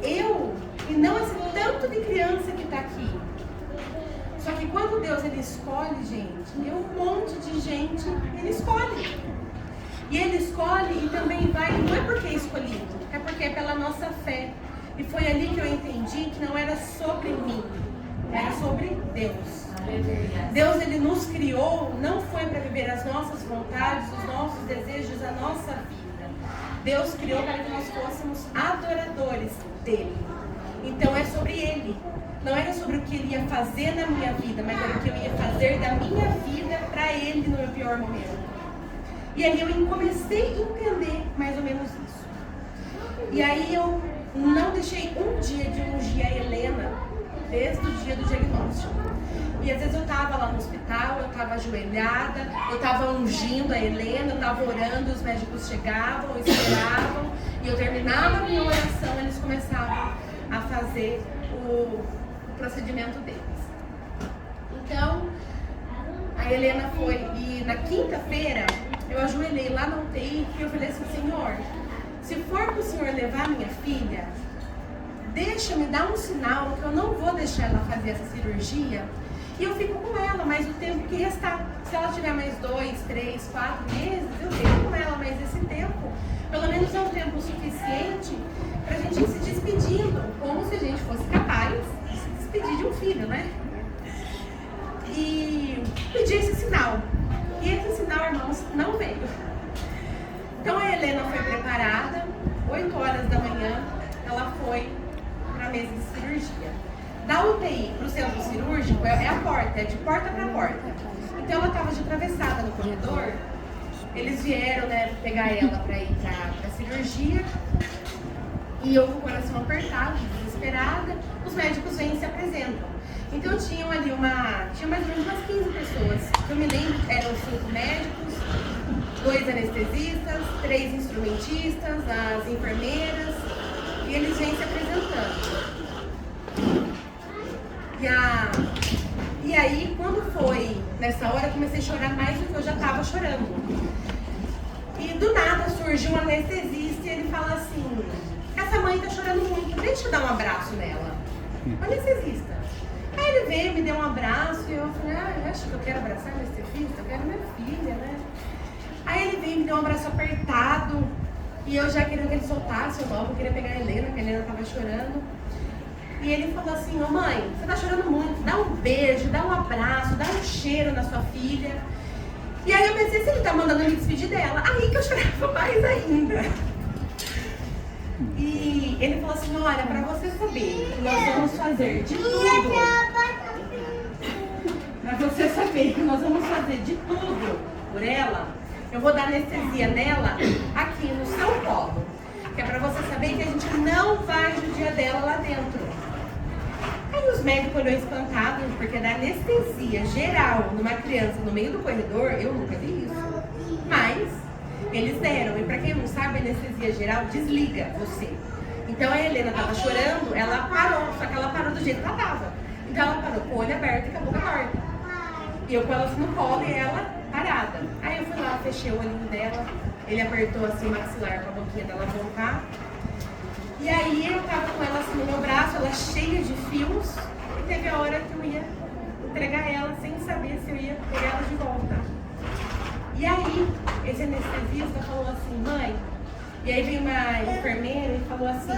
A: eu e não esse tanto de criança que está aqui? Só que quando Deus ele escolhe, gente, um monte de gente, ele escolhe. E ele escolhe e também vai, não é porque é escolhido, é porque é pela nossa fé. E foi ali que eu entendi que não era sobre mim, era sobre Deus. Deus ele nos criou, não foi para viver as nossas vontades, os nossos desejos, a nossa vida. Deus criou para que nós fôssemos adoradores dele. Então é sobre ele. Não era sobre o que ele ia fazer na minha vida, mas era o que eu ia fazer da minha vida para ele no meu pior momento. E aí eu comecei a entender mais ou menos isso. E aí eu não deixei um dia de ungir a Helena desde o dia do diagnóstico. E às vezes eu estava lá no hospital, eu estava ajoelhada, eu estava ungindo a Helena, eu estava orando, os médicos chegavam, esperavam, e eu terminava a minha oração, eles começavam a fazer o procedimento deles. Então, a Helena foi, e na quinta-feira, eu ajoelhei lá na UTI e eu falei assim, Senhor, se for para o Senhor levar minha filha, me dar um sinal que eu não vou deixar ela fazer essa cirurgia e eu fico com ela mais o tempo que restar. Se ela tiver mais 2, 3, 4 meses, eu fico com ela mais esse tempo. Pelo menos é um tempo suficiente para a gente ir se despedindo, como se a gente fosse capaz de se despedir de um filho, né? E pedi esse sinal. E esse sinal, irmãos, não veio. Então a Helena foi preparada, 8 horas da manhã, ela foi para a mesa de cirurgia. Da UTI para o centro cirúrgico é a porta, é de porta para porta. Então ela estava de atravessada no corredor, eles vieram, né, pegar ela para ir para a cirurgia, e eu com o coração apertado, desesperada, os médicos vêm e se apresentam. Então tinham ali tinha mais ou menos umas 15 pessoas. Eu me lembro, eram 5 médicos, 2 anestesistas, 3 instrumentistas, as enfermeiras, e eles vêm se apresentando. E aí, quando foi nessa hora, eu comecei a chorar mais do que eu já estava chorando. E do nada surge um anestesista e ele fala assim, essa mãe está chorando muito, deixa eu dar um abraço nela. O anestesista. Aí ele veio, me deu um abraço e eu falei, acho que eu quero abraçar anestesista, eu quero minha filha, né? Aí ele veio, me deu um abraço apertado e eu já queria que ele soltasse o logo, eu queria pegar a Helena, que a Helena estava chorando. E ele falou assim, mãe, você tá chorando muito, dá um beijo, dá um abraço, dá um cheiro na sua filha. E aí eu pensei, se ele tá mandando me despedir dela, aí que eu chorava mais ainda. E ele falou assim, olha, pra você saber que nós vamos fazer de tudo. Pra você saber que nós vamos fazer de tudo por ela, eu vou dar anestesia nela aqui no seu colo. Que é pra você saber que a gente não vai judiar dela lá dentro. Aí os os médicos olhou espantado, porque da anestesia geral numa criança no meio do corredor, eu nunca vi isso. Mas eles deram, e para quem não sabe, a anestesia geral desliga você. Então a Helena estava chorando, ela parou, só que ela parou do jeito que ela estava. Então ela parou com o olho aberto e com a boca aberta. E eu com ela assim no colo e ela parada. Aí eu fui lá, fechei o olhinho dela, ele apertou assim o maxilar para a boquinha dela voltar. E aí eu tava com ela assim no meu braço, ela cheia de fios, e teve a hora que eu ia entregar ela sem saber se eu ia pegar ela de volta. E aí, esse anestesista falou assim, mãe, e aí veio uma enfermeira e falou assim,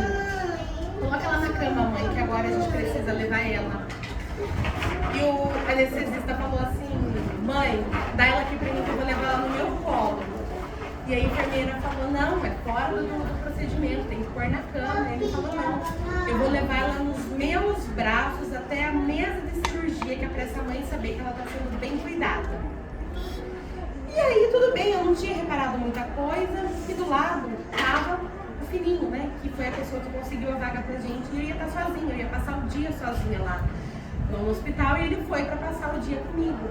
A: coloca ela na cama, mãe, que agora a gente precisa levar ela. E o anestesista falou assim, mãe, dá ela aqui pra mim que eu vou levar ela no meu colo. E a enfermeira falou, não, é fora do procedimento, tem que pôr na cama. E ele falou, não, eu vou levar ela nos meus braços até a mesa de cirurgia, que é pra essa mãe saber que ela tá sendo bem cuidada. E aí, tudo bem, eu não tinha reparado muita coisa, e do lado tava o filhinho, né, que foi a pessoa que conseguiu a vaga pra gente, e eu ia estar sozinha, eu ia passar o dia sozinha lá no hospital, e ele foi pra passar o dia comigo.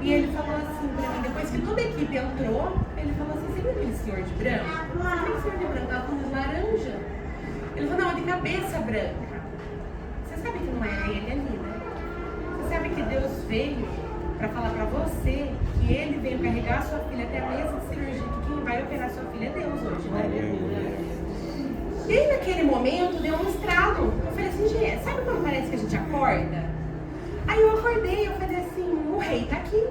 A: E ele falou assim pra mim, depois que toda a equipe entrou, ele falou assim, você viu aquele senhor de branco? Aquele senhor de branco tava com luz laranja. Ele falou, não, de cabeça branca. Você sabe que não é ele ali, né? Você sabe que Deus veio pra falar pra você que ele veio carregar a sua filha até a mesa de cirurgia, que quem vai operar sua filha é Deus hoje, né? E aí naquele momento deu um estralo. Eu falei assim, gente, sabe quando parece que a gente acorda? Aí eu acordei, eu falei assim, o rei tá aqui.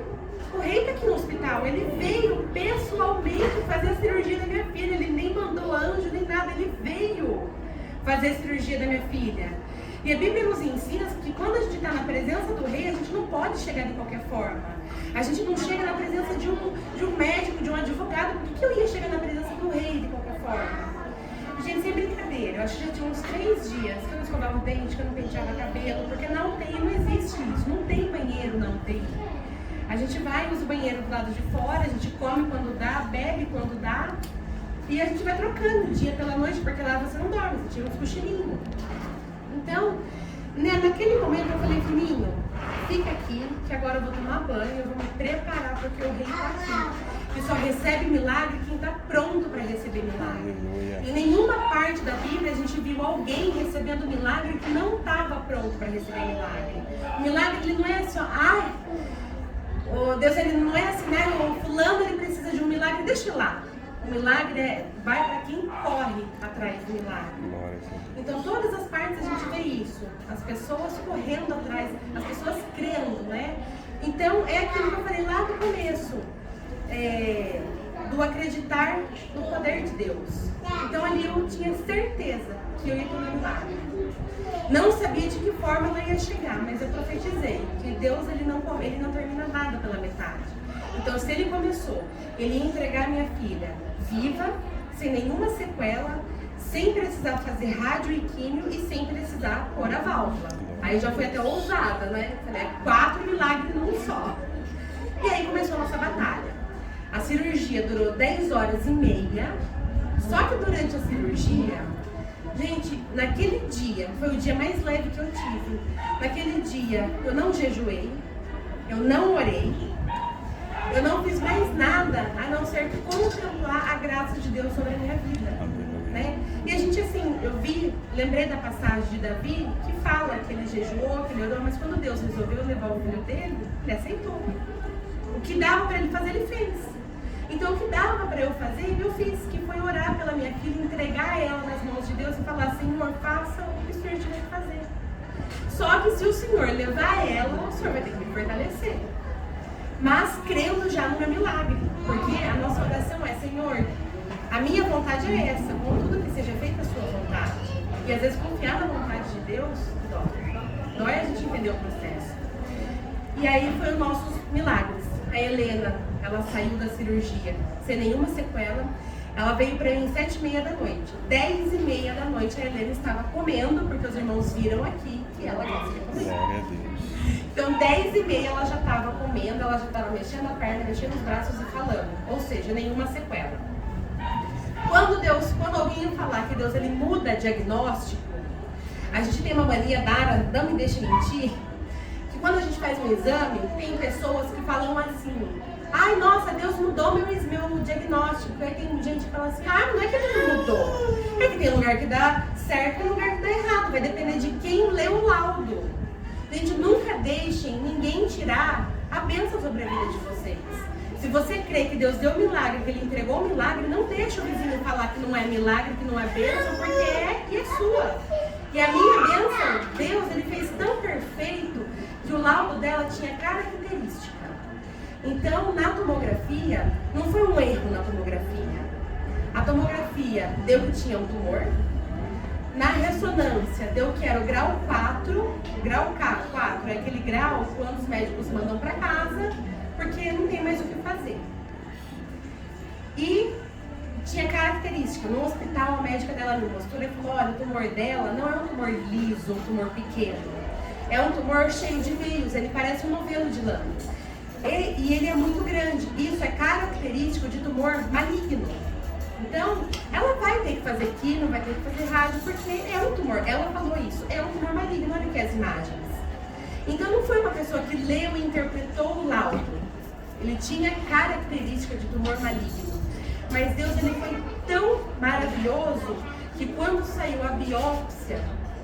A: O rei tá aqui no hospital. Ele veio pessoalmente fazer a cirurgia da minha filha. Ele nem mandou anjo, nem nada. Ele veio fazer a cirurgia da minha filha. E a Bíblia nos ensina que quando a gente está na presença do rei, a gente não pode chegar de qualquer forma. A gente não chega na presença de um médico, de um advogado. Por que eu ia chegar na presença do rei de qualquer forma? Gente, sem brincadeira, eu acho que já tinha uns 3 dias que eu não escovava o dente, que eu não penteava cabelo, porque não existe isso, não tem banheiro, não tem. A gente vai, usa o banheiro do lado de fora, a gente come quando dá, bebe quando dá, e a gente vai trocando dia pela noite, porque lá você não dorme, você tira uns cochilinhos. Então, né, naquele momento eu falei, filhinho, fica aqui, que agora eu vou tomar banho, eu vou me preparar, porque o rei está aqui. E só recebe milagre quem está pronto para receber milagre. Em nenhuma parte da Bíblia a gente viu alguém recebendo milagre que não estava pronto para receber milagre. O milagre ele não é só, Deus ele não é assim, né? O fulano ele precisa de um milagre, deixa eu ir lá. O milagre vai para quem corre atrás do milagre. Então todas as partes a gente vê isso. As pessoas correndo atrás, as pessoas crendo, né? Então é aquilo que eu falei lá no começo. Do acreditar no poder de Deus. Então ali eu tinha certeza que eu ia ter um milagre. Não sabia de que forma ela ia chegar, mas eu profetizei que Deus ele não termina nada pela metade. Então se ele começou, ele ia entregar minha filha viva, sem nenhuma sequela, sem precisar fazer rádio e químio e sem precisar pôr a válvula. Aí já foi até ousada, né? Falei, 4 milagres num só. E aí começou a nossa batalha. A cirurgia durou 10 horas e meia, só que durante a cirurgia, gente, naquele dia, foi o dia mais leve que eu tive. Naquele dia, eu não jejuei, eu não orei, eu não fiz mais nada, a não ser que contemplar a graça de Deus sobre a minha vida. Né? E a gente assim, lembrei da passagem de Davi, que fala que ele jejuou, que ele orou, mas quando Deus resolveu levar o filho dele, ele aceitou. O que dava para ele fazer, ele fez. Então o que dava para eu fazer, eu fiz, que foi orar pela minha filha, entregar ela nas mãos de Deus e falar, Senhor, faça o que o Senhor tiver que fazer. Só que se o Senhor levar ela, o Senhor vai ter que me fortalecer. Mas crendo já no meu milagre, porque a nossa oração é, Senhor, a minha vontade é essa, contudo que seja feita a sua vontade. E às vezes confiar na vontade de Deus, dói a gente entender o processo. E aí foi os nossos milagres. A Helena, ela saiu da cirurgia sem nenhuma sequela. Ela veio para mim 7h30 da noite. 10h30 da noite a Helena estava comendo, porque os irmãos viram aqui que ela gosta de comer.
B: Glória a Deus.
A: Então 10h30 ela já estava comendo, ela já estava mexendo a perna, mexendo os braços e falando. Ou seja, nenhuma sequela. Quando alguém falar que Deus ele muda diagnóstico, A gente tem uma mania, Dara, não me deixa mentir, que quando a gente faz um exame, tem pessoas que falam assim: ai, nossa, Deus mudou meu diagnóstico. Aí tem gente que fala assim: ah, não é que ele mudou. É que tem lugar que dá certo e tem lugar que dá errado. Vai depender de quem lê o laudo. Gente, nunca deixem ninguém tirar a bênção sobre a vida de vocês. Se você crê que Deus deu milagre, que Ele entregou o milagre, não deixa o vizinho falar que não é milagre, que não é bênção, porque é e é sua. E a minha bênção, Deus, Ele fez tão perfeito que o laudo dela tinha característica. Então, na tomografia, não foi um erro na tomografia. A tomografia deu que tinha um tumor. Na ressonância, deu que era o grau 4. O grau 4 é aquele grau quando os médicos mandam para casa, porque não tem mais o que fazer. E tinha característica. No hospital, a médica dela me mostrou e falou: olha, o tumor dela não é um tumor liso, um tumor pequeno. É um tumor cheio de veios, ele parece um novelo de lã. E ele é muito grande. Isso é característico de tumor maligno. Então, ela vai ter que fazer quimio, vai ter que fazer rádio, porque é um tumor. Ela falou isso, é um tumor maligno, olha aqui as imagens. Então, não foi uma pessoa que leu e interpretou o laudo. Ele tinha característica de tumor maligno. Mas Deus, ele foi tão maravilhoso que quando saiu a biópsia,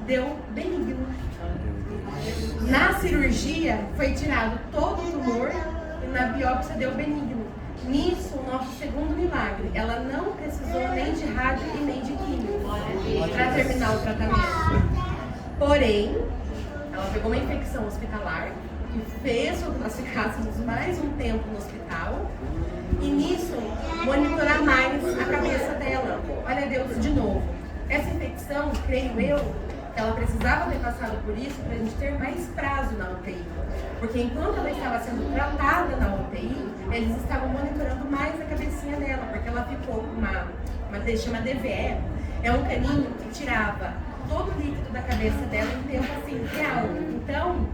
A: deu benigno. Na cirurgia, foi tirado todo o tumor e na biópsia deu benigno. Nisso, o nosso segundo milagre, ela não precisou nem de rádio e nem de químio para terminar o tratamento. Porém, ela pegou uma infecção hospitalar que fez com que nós ficássemos mais um tempo no hospital e nisso, monitorar mais a cabeça dela. Olha Deus, de novo, essa infecção, creio eu, ela precisava ter passado por isso para a gente ter mais prazo na UTI. Porque enquanto ela estava sendo tratada na UTI, eles estavam monitorando mais a cabecinha dela, porque ela ficou com uma chama DVE, é um caninho que tirava todo o líquido da cabeça dela em tempo assim, real. Então,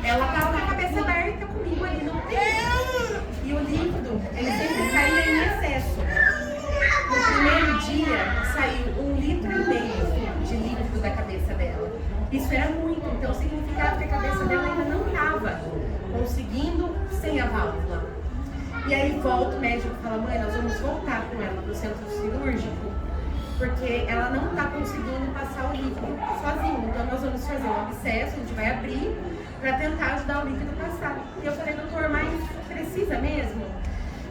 A: ela estava com a cabeça aberta comigo ali no UTI. E o líquido, ele sempre saía em excesso. No primeiro dia, saiu 1,5 litro de líquido da cabeça dela. Isso era muito, então significava que a cabeça dela ainda não estava conseguindo sem a válvula. E aí volta o médico e fala: mãe, nós vamos voltar com ela para o centro cirúrgico, porque ela não está conseguindo passar o líquido sozinho. Então nós vamos fazer um abscesso, a gente vai abrir para tentar ajudar o líquido a passar. E eu falei: doutor, mas precisa mesmo?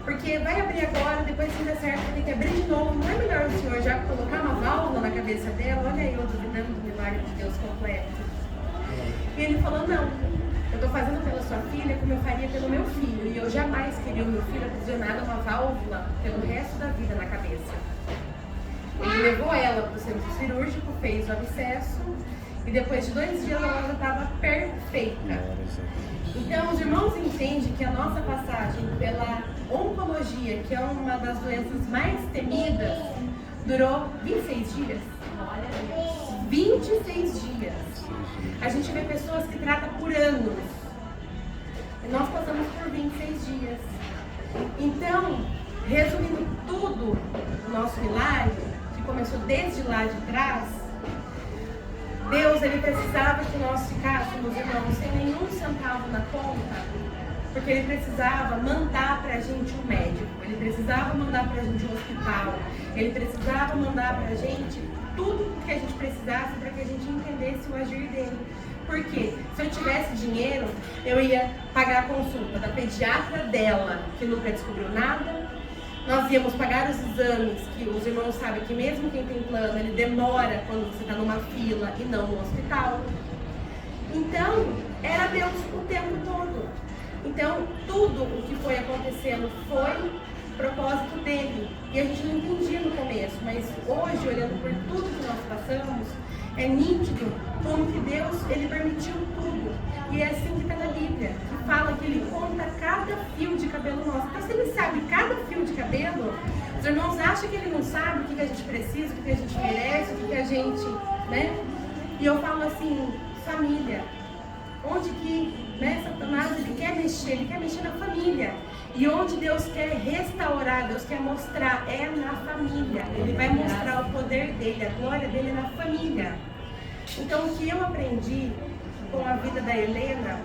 A: Porque vai abrir agora, depois se der certo, vai ter que abrir de novo. Não é melhor o senhor já colocar uma válvula na cabeça dela? Olha aí, eu duvidando do milagre de Deus completo. E ele falou: não, eu estou fazendo pela sua filha como eu faria pelo meu filho. E eu jamais queria o meu filho aprisionado uma válvula pelo resto da vida na cabeça. Ele levou ela para o centro cirúrgico, fez o abscesso. E depois de 2 dias ela já estava perfeita. Então, os irmãos entendem que a nossa passagem pela oncologia, que é uma das doenças mais temidas, durou 26 dias. 26 dias. A gente vê pessoas que tratam por anos. E nós passamos por 26 dias. Então, resumindo tudo do nosso milagre, que começou desde lá de trás, Deus, ele precisava que nós ficássemos, irmãos, sem nenhum centavo na conta, porque ele precisava mandar pra gente um médico, ele precisava mandar pra gente um hospital, ele precisava mandar pra gente tudo que a gente precisasse para que a gente entendesse o agir dele. Porque se eu tivesse dinheiro, eu ia pagar a consulta da pediatra dela, que nunca descobriu nada. Nós íamos pagar os exames, que os irmãos sabem que mesmo quem tem plano, ele demora quando você está numa fila e não no hospital. Então, era Deus o tempo todo. Então, tudo o que foi acontecendo foi propósito dele. E a gente não entendia no começo, mas hoje, olhando por tudo que nós passamos, é nítido como que Deus, ele permitiu tudo. E é assim que está na Bíblia, que fala que ele conta cada fio de cabelo nosso. Então, se ele sabe cada fio de cabelo, os irmãos acham que ele não sabe o que a gente precisa, o que a gente merece, o que a gente, né? E eu falo assim, família. Onde que, né, Satanás, ele quer mexer na família. E onde Deus quer restaurar, Deus quer mostrar, é na família. Ele vai mostrar o poder dele, a glória dele na família. Então, o que eu aprendi com a vida da Helena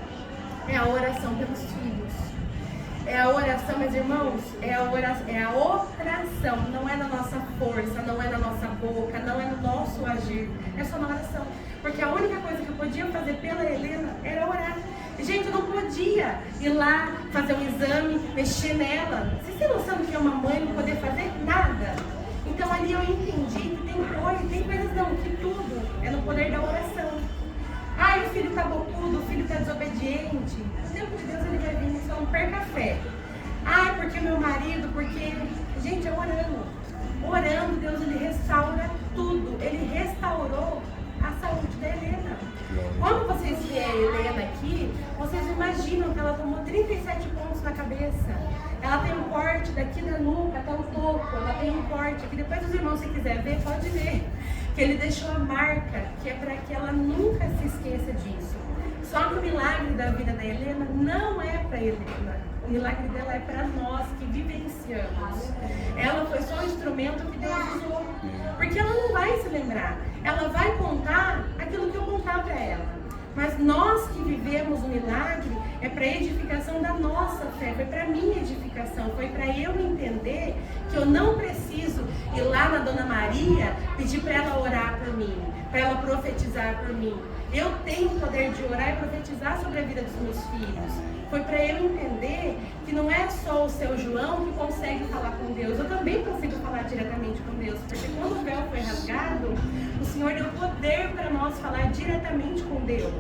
A: é a oração pelos filhos. É a oração, meus irmãos, é a oração, não é na nossa força, não é na nossa boca, não é no nosso agir, é só na oração. Porque a única coisa que eu podia fazer pela Helena era orar. Gente, eu não podia ir lá fazer um exame, mexer nela. Vocês têm noção do que é uma mãe não poder fazer nada? Então ali eu entendi que tem coisas não, que tudo é no poder da oração. Ai, o filho tá bocudo, o filho tá desobediente. O tempo de Deus ele vai vir, só não perca a fé. Ai, porque meu marido, porque... Gente, é orando. Orando, Deus ele restaura tudo. Ele restaurou a saúde da Helena. Quando vocês veem a Helena aqui, vocês imaginam que ela tomou 37 pontos na cabeça. Ela tem um corte daqui da nuca até o topo. Ela tem um corte aqui. Depois os irmãos, se quiser ver, pode ver. Que ele deixou a marca, que é para que ela nunca se esqueça disso. Só que o milagre da vida da Helena não é para Helena. O milagre dela é para nós que vivenciamos. Ela foi só um instrumento que Deus usou. Porque ela não vai se lembrar. Ela vai contar aquilo que eu contar para ela. Mas nós que vivemos o milagre é para edificação da nossa fé, foi para minha edificação, foi para eu entender que eu não preciso ir lá na Dona Maria pedir para ela orar por mim, para ela profetizar por mim. Eu tenho o poder de orar e profetizar sobre a vida dos meus filhos. Foi para eu entender que não é só o seu João que consegue falar com Deus. Eu também consigo falar diretamente com Deus. Porque quando o véu foi rasgado, o Senhor deu poder para nós falar diretamente com Deus.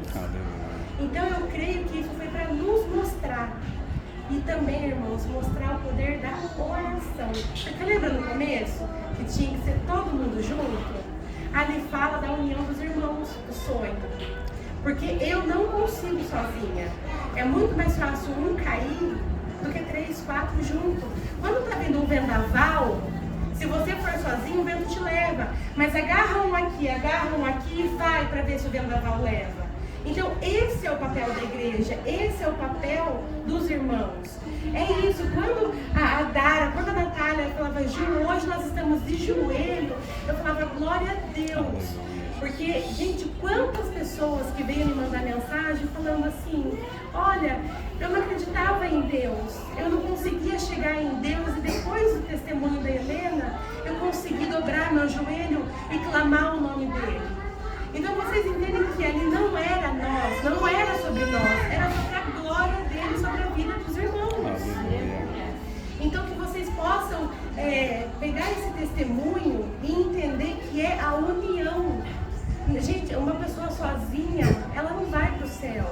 A: Então eu creio que isso foi para nos mostrar. E também, irmãos, mostrar o poder da oração. Porque lembra no começo que tinha que ser todo mundo junto? Ali fala da união dos irmãos, do sonho. Porque eu não consigo sozinha. É muito mais fácil um cair do que 3, 4 juntos. Quando está vindo um vendaval, se você for sozinho, o vento te leva. Mas agarra um aqui e vai para ver se o vendaval leva. Então esse é o papel da igreja, esse é o papel dos irmãos. É isso, quando a Dara, quando a Natália falava, Ju, hoje nós estamos de joelho, eu falava, glória a Deus. Porque, gente, quantas pessoas que veio me mandar mensagem falando assim, olha, eu não acreditava em Deus, eu não conseguia chegar em Deus e depois do testemunho da Helena, eu consegui dobrar meu joelho e clamar o nome dele. Então vocês entendem que ali não era nós, não era sobre nós, era sobre a glória dele, sobre a vida dos irmãos. Então que vocês possam pegar esse testemunho e entender que é a união. Gente, uma pessoa sozinha, ela não vai para o céu.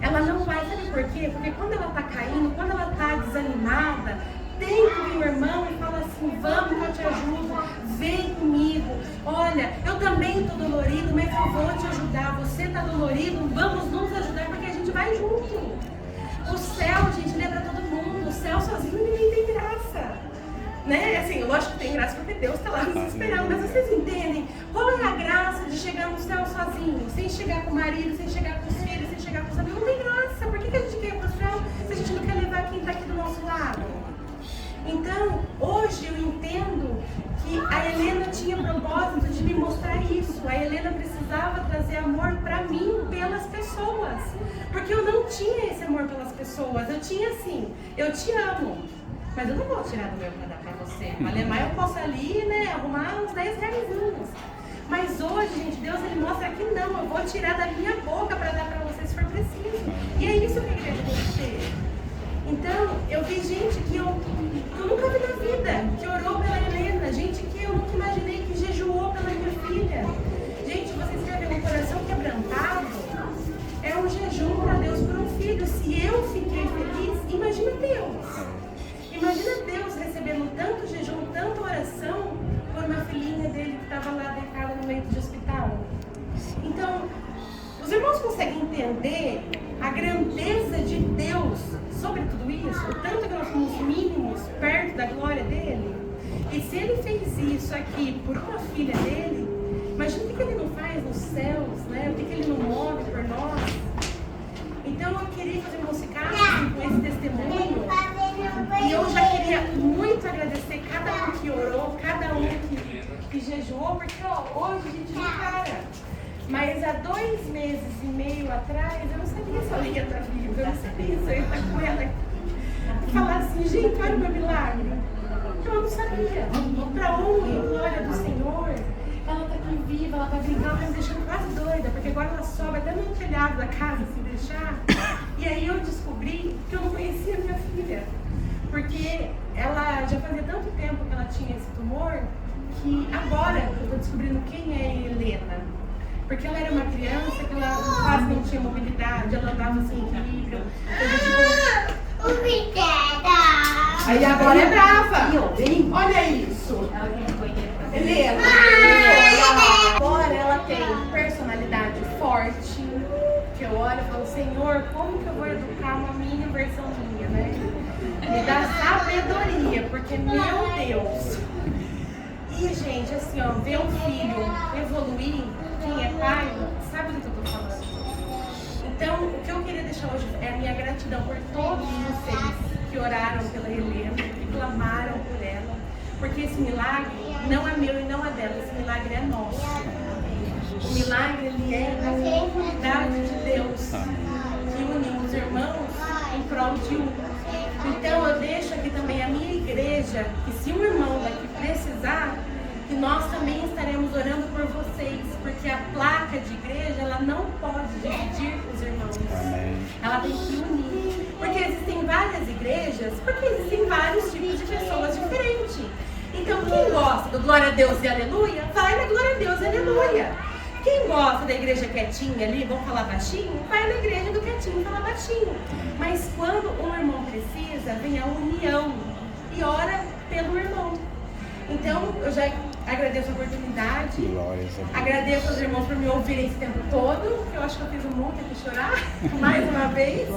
A: Ela não vai, sabe por quê? Porque quando ela está caindo, quando ela está desanimada, tem que vir o irmão e fala assim, vamos que eu te ajudo, vem comigo. Olha, eu também estou dolorido, mas eu vou te ajudar. Você está dolorido, vamos nos ajudar porque a gente vai junto. O céu, gente, ele é para todo mundo. O céu sozinho ninguém tem graça. Né? Assim, lógico que tem graça porque Deus está lá nos esperando, mas vocês entendem qual é a graça de chegar no céu sozinho, sem chegar com o marido, sem chegar com os filhos, sem chegar com os amigos? Não tem graça. Por que a gente quer ir para o céu se a gente não quer levar quem está aqui do nosso lado? Então, hoje eu entendo que a Helena tinha propósito de me mostrar isso. A Helena precisava trazer amor para mim pelas pessoas, porque eu não tinha esse amor pelas pessoas. Eu tinha assim, eu te amo, mas eu não vou tirar do meu para dar para você. Malemar eu posso ali, né, arrumar uns 10 reaisinhos. Mas hoje, gente, Deus ele mostra que não, eu vou tirar da minha boca para dar para você se for preciso. E é isso que a igreja tem que ter. Então, eu vi gente que eu nunca vi na vida, que orou pela Helena, gente que eu nunca imaginei que jejuou pela minha filha. Gente, vocês querem ver um coração quebrantado? É um jejum para Deus por um filho. Se eu fiquei feliz, imagina Deus. Imagina Deus recebendo tanto jejum, tanta oração por uma filhinha dele que estava lá deitada no leito de hospital. Então, os irmãos conseguem entender a grandeza de Deus sobre tudo isso? O tanto que nós somos mínimos perto da glória dele? E se ele fez isso aqui por uma filha dele, imagina o que ele não faz nos céus, né? O que ele não move por nós? Então eu queria fazer um musicaço com esse testemunho. E eu já queria muito agradecer cada um que orou, cada um que jejuou, porque ó, hoje a gente não para. Mas há 2 meses e meio atrás, eu não sabia se ela ia estar viva, eu não sabia se eu ia estar com ela aqui. Falar assim, gente, olha o meu milagre. Eu não sabia. Para honra e glória do Senhor, ela está aqui viva, ela está brincando, tá me deixando quase doida, porque agora ela sobe até no telhado da casa, se deixar. E aí eu descobri que eu não conhecia minha filha. Porque ela já fazia tanto tempo que ela tinha esse tumor, que agora eu estou descobrindo quem é a Helena. Porque ela era uma criança que ela quase não tinha mobilidade, ela andava sem equilíbrio. Aí agora é brava. Olha isso. Helena. Agora ela tem personalidade forte. Que eu olho e falo, Senhor, como que eu vou educar uma mini versão minha, né? Me dá sabedoria, porque, meu Deus. E, gente, assim, ó, ver um filho evoluir, quem é pai, sabe do que eu tô falando. Então, o que eu queria deixar hoje é a minha gratidão por todos vocês que oraram pela Helena, que clamaram por ela, porque esse milagre não é meu e não é dela, esse milagre é nosso. O milagre, ele é a comunidade de Deus, que uniu os irmãos em prol de um. Então, eu deixo aqui também a minha igreja, que se um irmão daqui precisar, que nós também estaremos orando por vocês, porque a placa de igreja, ela não pode dividir os irmãos. Amém. Ela tem que unir. Porque existem várias igrejas, porque existem vários tipos de pessoas diferentes. Então, quem gosta do glória a Deus e aleluia, vai na glória a Deus e aleluia. Quem gosta da igreja quietinha ali, vão falar baixinho, vai na igreja do quietinho e fala baixinho. Mas quando um irmão precisa, vem a união e ora pelo irmão. Então, eu já agradeço a oportunidade, agradeço aos irmãos por me ouvirem esse tempo todo, que eu acho que eu fiz um monte aqui chorar, mais uma vez,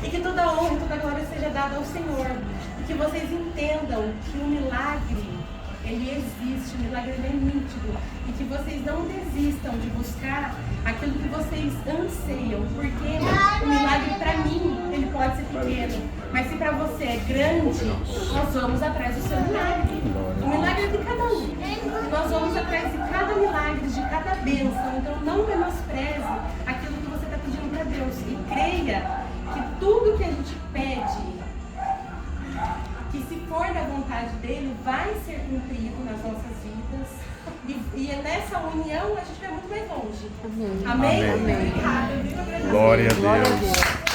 A: e que toda honra e toda glória seja dada ao Senhor, e que vocês entendam que o milagre, ele existe, o milagre ele é nítido, e que vocês não desistam de buscar aquilo que vocês anseiam, porque o milagre para mim, ele pode ser pequeno, mas se para você é grande, nós vamos atrás do seu milagre. O milagre é de cada um. E nós vamos atrás de cada milagre, de cada bênção. Então não menospreze aquilo que você está pedindo para Deus. E creia que tudo que a gente pede, que se for da vontade dele, vai ser cumprido nas nossas vidas. E nessa união a gente vai muito mais longe. Amém?
B: Amém.
A: Obrigada.
B: Glória a Deus.